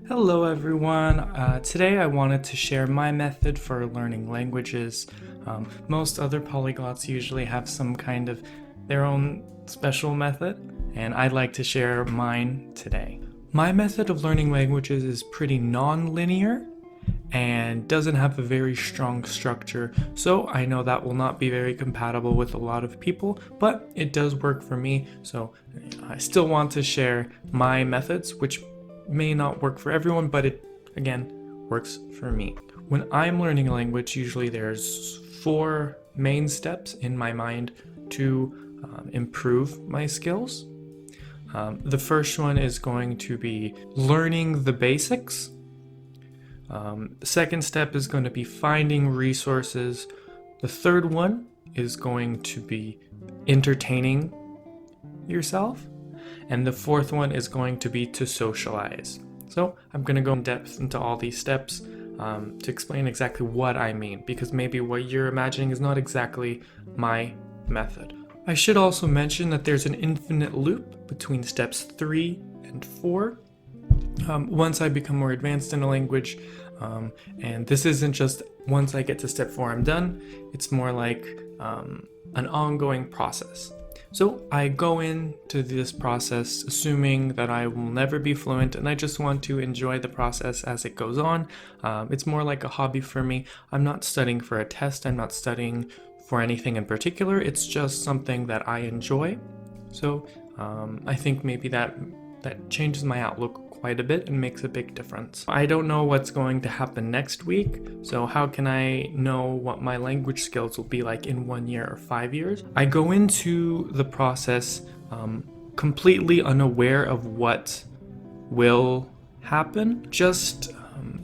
Hello everyone. Today I wanted to share my method for learning languages. Most other polyglots usually have some kind of their own special method, and I'd like to share mine today. My method of learning languages is pretty non-linear and doesn't have a very strong structure, so I know that will not be very compatible with a lot of people, but it does work for me, so I still want to share my methods, which may not work for everyone, but it again works for me. When I'm learning a language, usually there's 4 main steps in my mind to improve my skills. The first one is going to be learning the basics. The second step is going to be finding resources. The third one is going to be entertaining yourself. And the fourth one is going to be to socialize. So I'm going to go in depth into all these steps to explain exactly what I mean, because maybe what you're imagining is not exactly my method. I should also mention that there's an infinite loop between steps 3 and 4. Once I become more advanced in a language, and this isn't just once I get to step 4 I'm done, it's more like an ongoing process. So I go into this process assuming that I will never be fluent, and I just want to enjoy the process as it goes on. It's more like a hobby for me. I'm not studying for a test, I'm not studying for anything in particular, it's just something that I enjoy. So I think maybe that changes my outlook quite a bit and makes a big difference. I don't know what's going to happen next week, so how can I know what my language skills will be like in 1 year or 5 years? I go into the process completely unaware of what will happen, just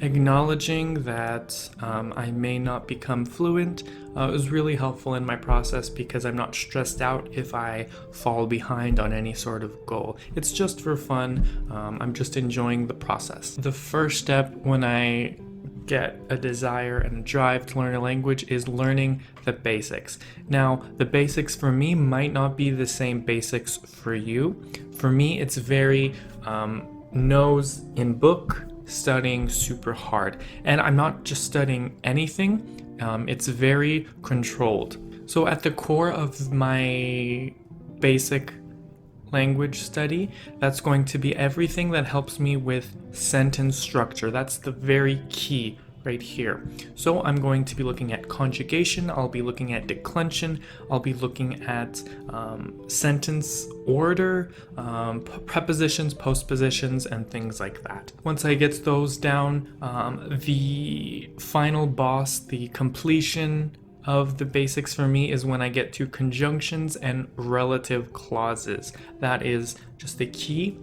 acknowledging that I may not become fluent is really helpful in my process because I'm not stressed out if I fall behind on any sort of goal. It's just for fun. I'm just enjoying the process. The first step when I get a desire and a drive to learn a language is learning the basics. Now, the basics for me might not be the same basics for you. For me, it's very nose in book, studying super hard, and I'm not just studying anything, it's very controlled. So at the core of my basic language study, that's going to be everything that helps me with sentence structure. That's the very key right here. So I'm going to be looking at conjugation, I'll be looking at declension, I'll be looking at sentence order, prepositions, postpositions, and things like that. Once I get those down, the final boss, the completion of the basics for me is when I get to conjunctions and relative clauses. That is just the key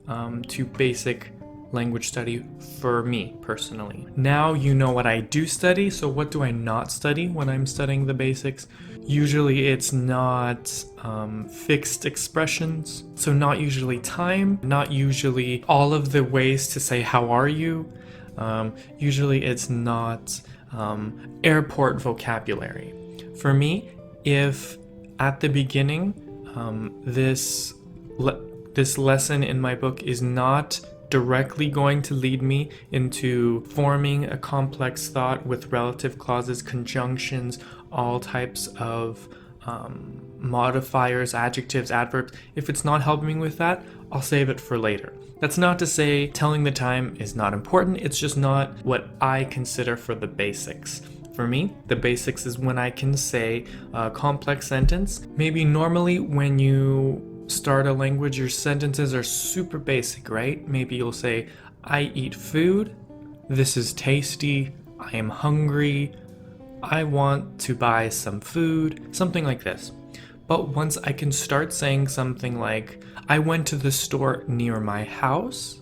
to basic language study for me personally. Now you know what I do study, so what do I not study when I'm studying the basics? Usually it's not fixed expressions, so not usually time, not usually all of the ways to say how are you. Usually it's not airport vocabulary. For me, if at the beginning this lesson in my book is not directly going to lead me into forming a complex thought with relative clauses, conjunctions, all types of modifiers, adjectives, adverbs. If it's not helping me with that, I'll save it for later. That's not to say telling the time is not important, it's just not what I consider for the basics. For me, the basics is when I can say a complex sentence. Maybe normally when you start a language, your sentences are super basic, right? Maybe you'll say, I eat food, this is tasty, I am hungry, I want to buy some food, something like this. But once I can start saying something like, I went to the store near my house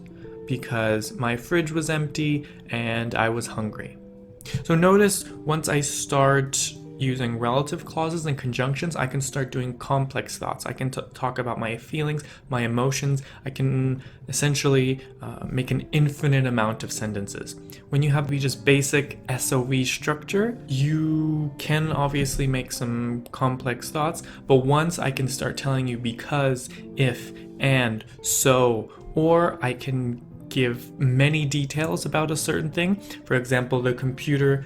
because my fridge was empty and I was hungry. So notice once I start using relative clauses and conjunctions, I can start doing complex thoughts. I can talk about my feelings, my emotions. I can essentially make an infinite amount of sentences. When you have just basic SOV structure, you can obviously make some complex thoughts, but once I can start telling you because, if, and, so, or I can give many details about a certain thing. For example, the computer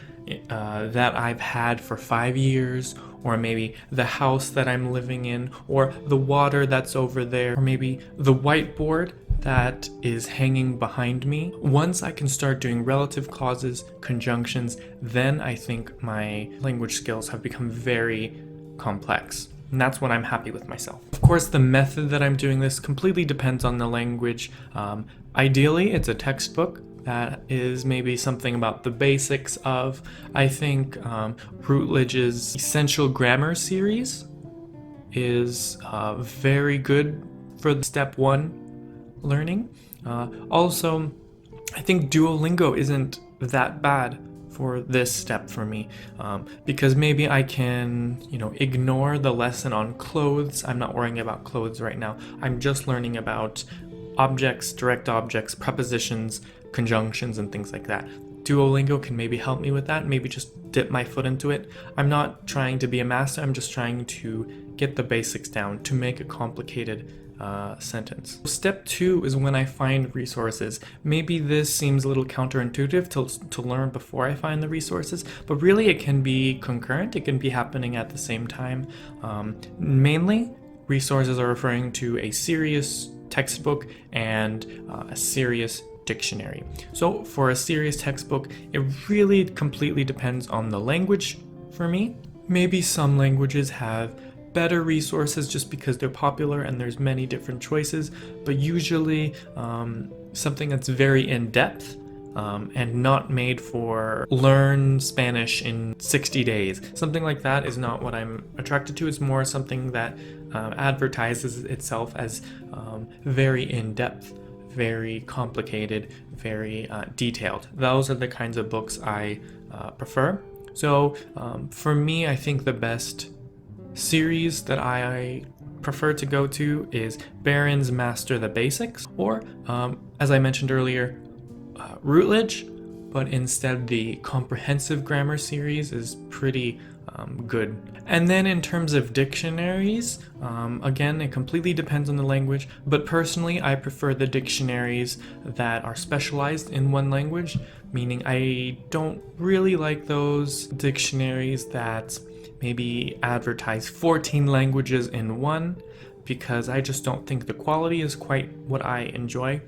that I've had for 5 years, or maybe the house that I'm living in, or the water that's over there, or maybe the whiteboard that is hanging behind me. Once I can start doing relative clauses, conjunctions, then I think my language skills have become very complex. And that's when I'm happy with myself. Of course, the method that I'm doing this completely depends on the language. Ideally, it's a textbook that is maybe something about the basics of, I think, Routledge's Essential Grammar series is very good for the step one learning. Also, I think Duolingo isn't that bad for this step for me, because maybe I can, ignore the lesson on clothes. I'm not worrying about clothes right now. I'm just learning about objects, direct objects, prepositions, conjunctions, and things like that. Duolingo can maybe help me with that, maybe just dip my foot into it. I'm not trying to be a master, I'm just trying to get the basics down to make a complicated sentence. Step 2 is when I find resources. Maybe this seems a little counterintuitive to learn before I find the resources, but really it can be concurrent, it can be happening at the same time. Mainly, resources are referring to a serious textbook and a serious dictionary. So for a serious textbook, it really completely depends on the language for me. Maybe some languages have better resources just because they're popular and there's many different choices, but usually something that's very in-depth and not made for learn Spanish in 60 days. Something like that is not what I'm attracted to. It's more something that advertises itself as very in-depth, very complicated, very detailed. Those are the kinds of books I prefer. So for me, I think the best series that I prefer to go to is Barron's Master the Basics, or as I mentioned earlier, Routledge, but instead the Comprehensive Grammar series is pretty good. And then in terms of dictionaries, again, it completely depends on the language, but personally I prefer the dictionaries that are specialized in one language, meaning I don't really like those dictionaries that maybe advertise 14 languages in one, because I just don't think the quality is quite what I enjoy.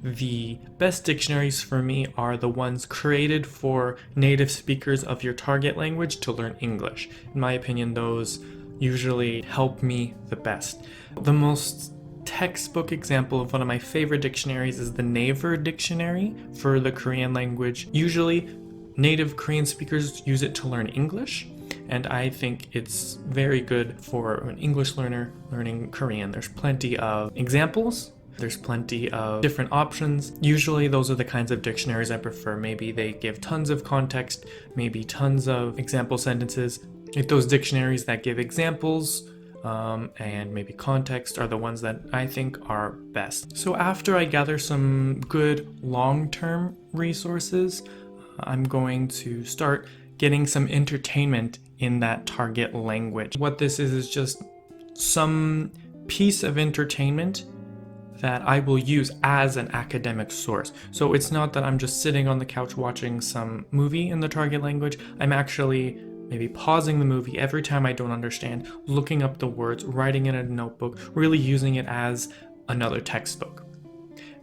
The best dictionaries for me are the ones created for native speakers of your target language to learn English. In my opinion, those usually help me the best. The most textbook example of one of my favorite dictionaries is the Naver dictionary for the Korean language. Usually, native Korean speakers use it to learn English, and I think it's very good for an English learner learning Korean. There's plenty of examples. There's plenty of different options. Usually those are the kinds of dictionaries I prefer. Maybe they give tons of context, maybe tons of example sentences. Like those dictionaries that give examples and maybe context are the ones that I think are best. So after I gather some good long-term resources, I'm going to start getting some entertainment in that target language. What this is just some piece of entertainment that I will use as an academic source. So it's not that I'm just sitting on the couch watching some movie in the target language. I'm actually maybe pausing the movie every time I don't understand, looking up the words, writing it in a notebook, really using it as another textbook.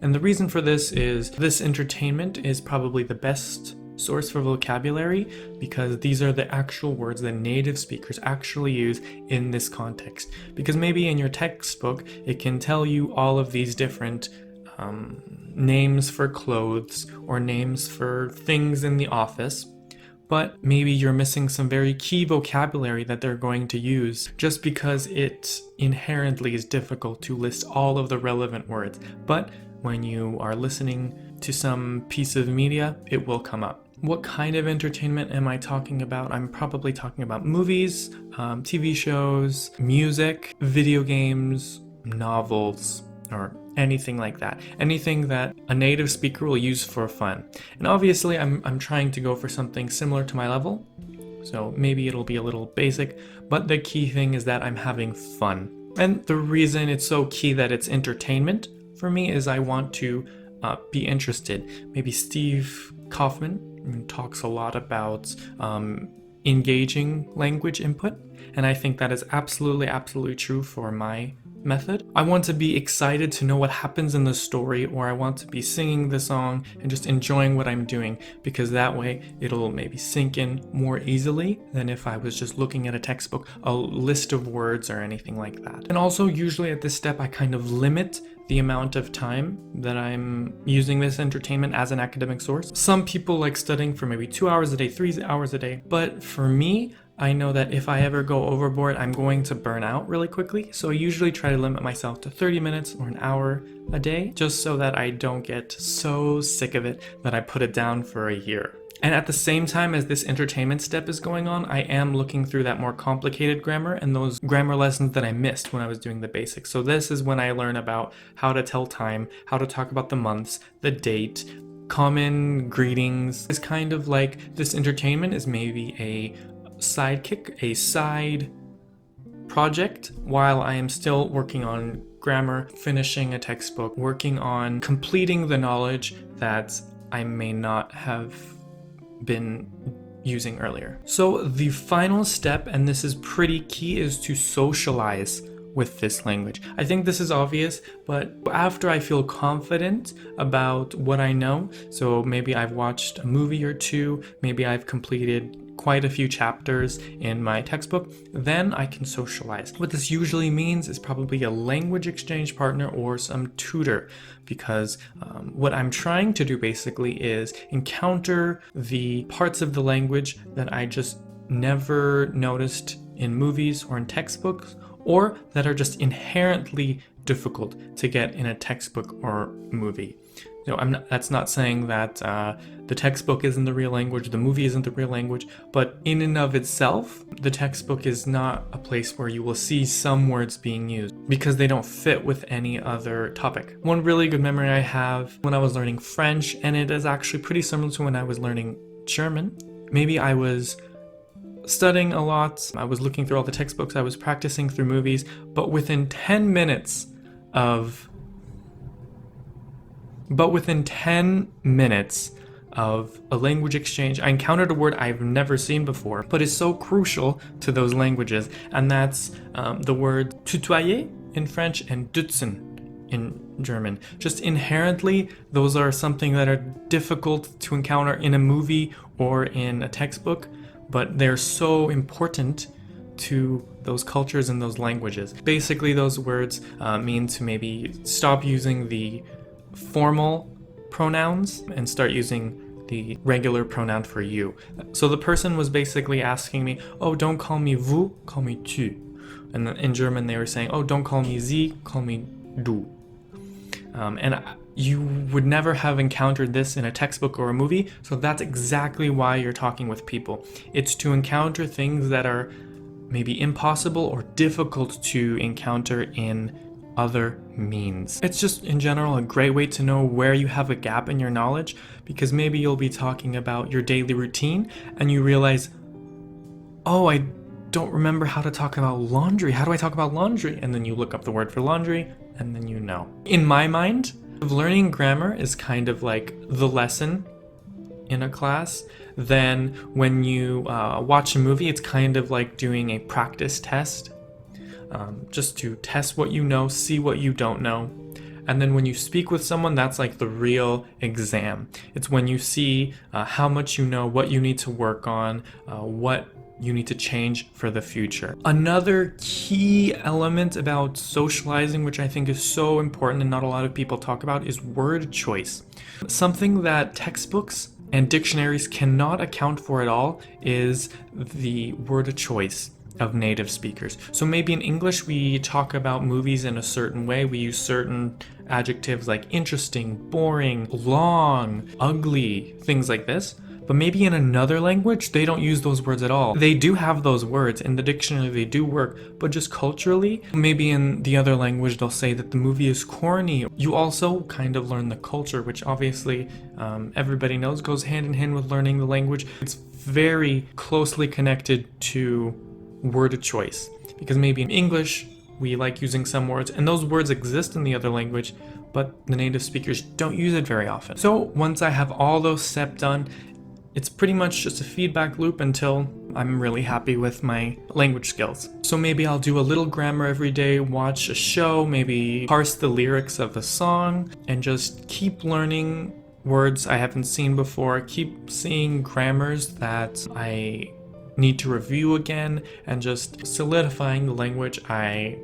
And the reason for this is this entertainment is probably the best source for vocabulary, because these are the actual words that native speakers actually use in this context. Because maybe in your textbook, it can tell you all of these different names for clothes or names for things in the office, but maybe you're missing some very key vocabulary that they're going to use just because it inherently is difficult to list all of the relevant words. But when you are listening to some piece of media, it will come up. What kind of entertainment am I talking about? I'm probably talking about movies, TV shows, music, video games, novels, or anything like that. Anything that a native speaker will use for fun. And obviously I'm trying to go for something similar to my level, so maybe it'll be a little basic, but the key thing is that I'm having fun. And the reason it's so key that it's entertainment for me is I want to be interested. Maybe Steve Kaufman talks a lot about engaging language input, and I think that is absolutely true for my method. I want to be excited to know what happens in the story, or I want to be singing the song and just enjoying what I'm doing, because that way it'll maybe sink in more easily than if I was just looking at a textbook, a list of words or anything like that. And also usually at this step I kind of limit the amount of time that I'm using this entertainment as an academic source. Some people like studying for maybe 2 hours a day, 3 hours a day, but for me, I know that if I ever go overboard, I'm going to burn out really quickly. So I usually try to limit myself to 30 minutes or an hour a day, just so that I don't get so sick of it that I put it down for a year. And at the same time as this entertainment step is going on, I am looking through that more complicated grammar and those grammar lessons that I missed when I was doing the basics. So this is when I learn about how to tell time, how to talk about the months, the date, common greetings. It's kind of like this entertainment is maybe a sidekick, a side project, while I am still working on grammar, finishing a textbook, working on completing the knowledge that I may not have been using earlier. So the final step, and this is pretty key, is to socialize with this language. I think this is obvious, but after I feel confident about what I know, so maybe I've watched a movie or two, maybe I've completed quite a few chapters in my textbook, then I can socialize. What this usually means is probably a language exchange partner or some tutor, because what I'm trying to do basically is encounter the parts of the language that I just never noticed in movies or in textbooks, or that are just inherently difficult to get in a textbook or movie. That's not saying that the textbook isn't the real language, the movie isn't the real language, but in and of itself, the textbook is not a place where you will see some words being used because they don't fit with any other topic. One really good memory I have when I was learning French, and it is actually pretty similar to when I was learning German. Maybe I was studying a lot, I was looking through all the textbooks, I was practicing through movies, but within 10 minutes of a language exchange, I encountered a word I've never seen before, but is so crucial to those languages, and that's the word tutoyer in French and dutzen in German. Just inherently, those are something that are difficult to encounter in a movie or in a textbook, but they're so important to those cultures and those languages. Basically, those words mean to maybe stop using the formal pronouns and start using the regular pronoun for you. So the person was basically asking me, oh, don't call me vous, call me tu. And in German they were saying, oh, don't call me sie, call me du. And you would never have encountered this in a textbook or a movie, so that's exactly why you're talking with people. It's to encounter things that are maybe impossible or difficult to encounter in other means. It's just in general a great way to know where you have a gap in your knowledge, because maybe you'll be talking about your daily routine and you realize, oh, I don't remember how to talk about laundry. How do I talk about laundry? And then you look up the word for laundry and then you know. In my mind, learning grammar is kind of like the lesson in a class. Then when you watch a movie, it's kind of like doing a practice test. Just to test what you know, see what you don't know. And then when you speak with someone, that's like the real exam. It's when you see how much you know, what you need to work on, what you need to change for the future. Another key element about socializing, which I think is so important and not a lot of people talk about, is word choice. Something that textbooks and dictionaries cannot account for at all is the word choice of native speakers. So maybe in English we talk about movies in a certain way. We use certain adjectives like interesting, boring, long, ugly, things like this. But maybe in another language, they don't use those words at all. They do have those words in the dictionary, they do work, but just culturally, maybe in the other language, they'll say that the movie is corny. You also kind of learn the culture, which obviously everybody knows goes hand in hand with learning the language. It's very closely connected to word choice, because maybe in English, we like using some words, and those words exist in the other language, but the native speakers don't use it very often. So once I have all those steps done, it's pretty much just a feedback loop until I'm really happy with my language skills. So maybe I'll do a little grammar every day, watch a show, maybe parse the lyrics of a song, and just keep learning words I haven't seen before, keep seeing grammars that I need to review again, and just solidifying the language I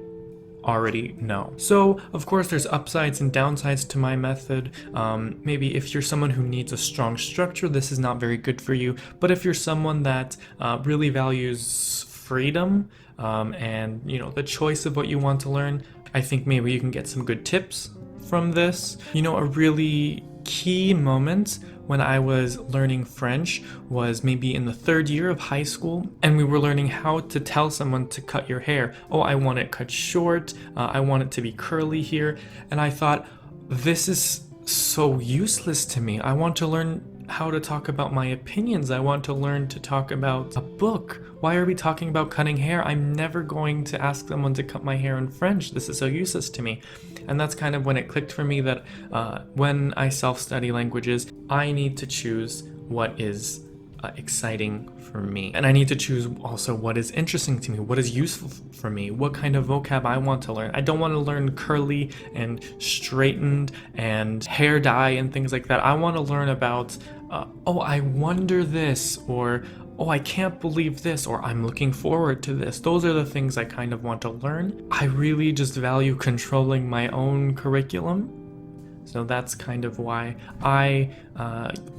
already know. So of course there's upsides and downsides to my method. Maybe if you're someone who needs a strong structure, this is not very good for you. But if you're someone that really values freedom and the choice of what you want to learn, I think maybe you can get some good tips from this. A really key moment when I was learning French was maybe in the 3rd year of high school, and we were learning how to tell someone to cut your hair. Oh, I want it cut short, I want it to be curly here, and I thought, this is so useless to me. I want to learn how to talk about my opinions. I want to learn to talk about a book. Why are we talking about cutting hair? I'm never going to ask someone to cut my hair in French. This is so useless to me. And that's kind of when it clicked for me that when I self-study languages, I need to choose what is exciting for me. And I need to choose also what is interesting to me, what is useful for me, what kind of vocab I want to learn. I don't want to learn curly and straightened and hair dye and things like that. I want to learn about, oh, I wonder this, or oh, I can't believe this, or I'm looking forward to this. Those are the things I kind of want to learn. I really just value controlling my own curriculum. So that's kind of why I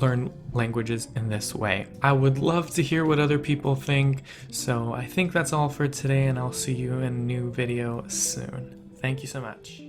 learn languages in this way. I would love to hear what other people think. So I think that's all for today, and I'll see you in a new video soon. Thank you so much.